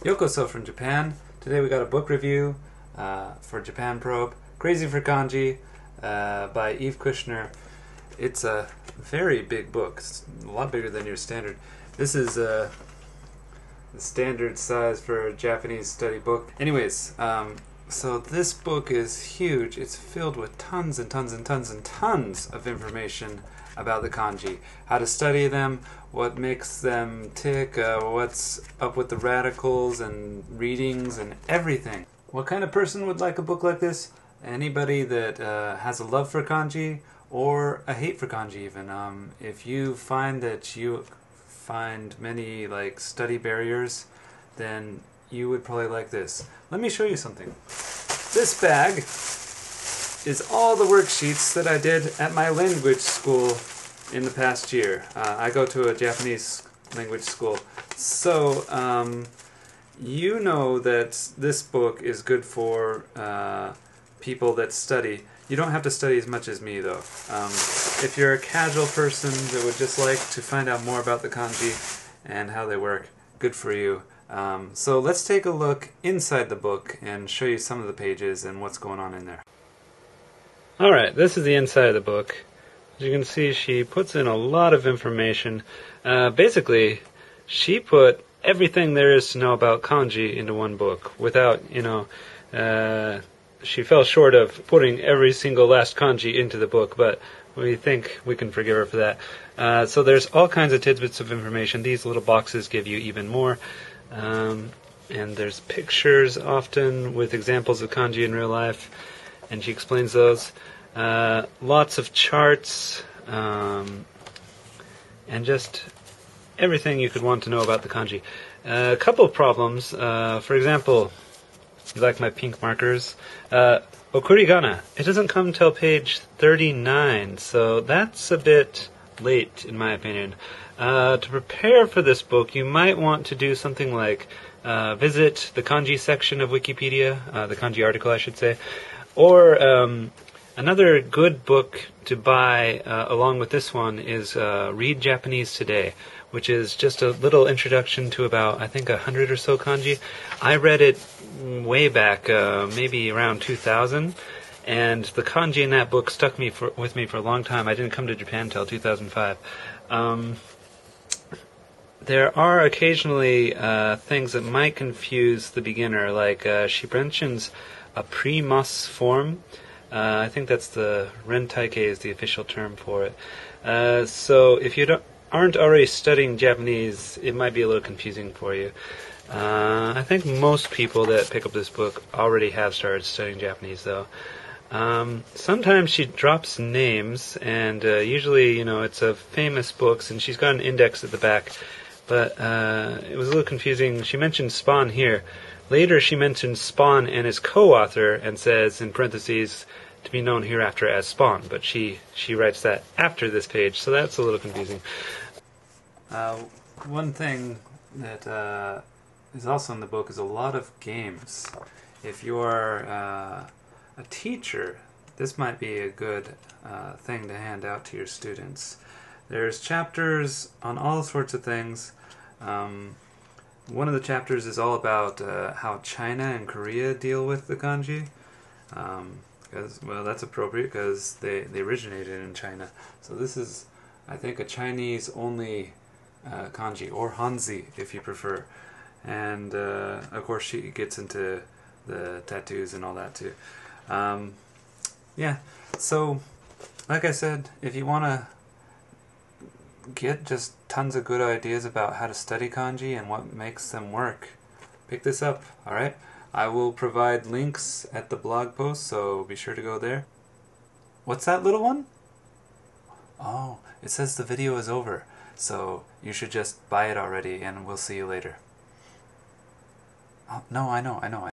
Yokoso from Japan. Today we got a book review for Japan Probe, Crazy for Kanji by Eve Kushner. It's a very big book. It's a lot bigger than your standard. This is the standard size for a Japanese study book. Anyways, so this book is huge. It's filled with tons and tons and tons and tons of information about the kanji, how to study them, what makes them tick, what's up with the radicals and readings and everything. What kind of person would like a book like this? Anybody that has a love for kanji or a hate for kanji even. If you find that you find many study barriers, then you would probably like this. Let me show you something. This bag is all the worksheets that I did at my language school in the past year. I go to a Japanese language school. So, you know that this book is good for people that study. You don't have to study as much as me, though. If you're a casual person that would just like to find out more about the kanji and how they work, good for you. So let's take a look inside the book and show you some of the pages and what's going on in there. Alright, this is the inside of the book. As you can see, she puts in a lot of information. Basically, she put everything there is to know about kanji into one book without, she fell short of putting every single last kanji into the book, but we think we can forgive her for that. So there's all kinds of tidbits of information. These little boxes give you even more. And there's pictures often with examples of kanji in real life, and she explains those. Lots of charts, and just everything you could want to know about the kanji. A couple of problems. For example, you like my pink markers? Okurigana. It doesn't come until page 39, so that's a bit late, in my opinion. To prepare for this book, you might want to do something like visit the kanji section of Wikipedia, the kanji article, I should say, or another good book to buy along with this one is Read Japanese Today, which is just a little introduction to about, I think, 100 or so kanji. I read it way back, maybe around 2000, and the kanji in that book stuck with me for a long time. I didn't come to Japan until 2005. There are occasionally things that might confuse the beginner, like she mentions a pre-masu-form. I think that's the ren'youkei is the official term for it. So if you aren't already studying Japanese, it might be a little confusing for you. I think most people that pick up this book already have started studying Japanese, though. Sometimes she drops names, and usually, it's of famous books, and she's got an index at the back. But it was a little confusing. She mentioned Spawn here. Later she mentions Spawn and his co-author and says, in parentheses, to be known hereafter as Spawn. But she writes that after this page, so that's a little confusing. One thing that is also in the book is a lot of games. If you're a teacher, this might be a good thing to hand out to your students. There's chapters on all sorts of things. One of the chapters is all about how China and Korea deal with the kanji. Well, that's appropriate because they originated in China. So this is, I think, a Chinese-only kanji, or Hanzi if you prefer. And of course she gets into the tattoos and all that too. Yeah, so like I said, if you want to get just tons of good ideas about how to study kanji and what makes them work, pick this up, alright? I will provide links at the blog post, so be sure to go there. What's that little one? Oh, it says the video is over, so you should just buy it already and we'll see you later. Oh, no, I know.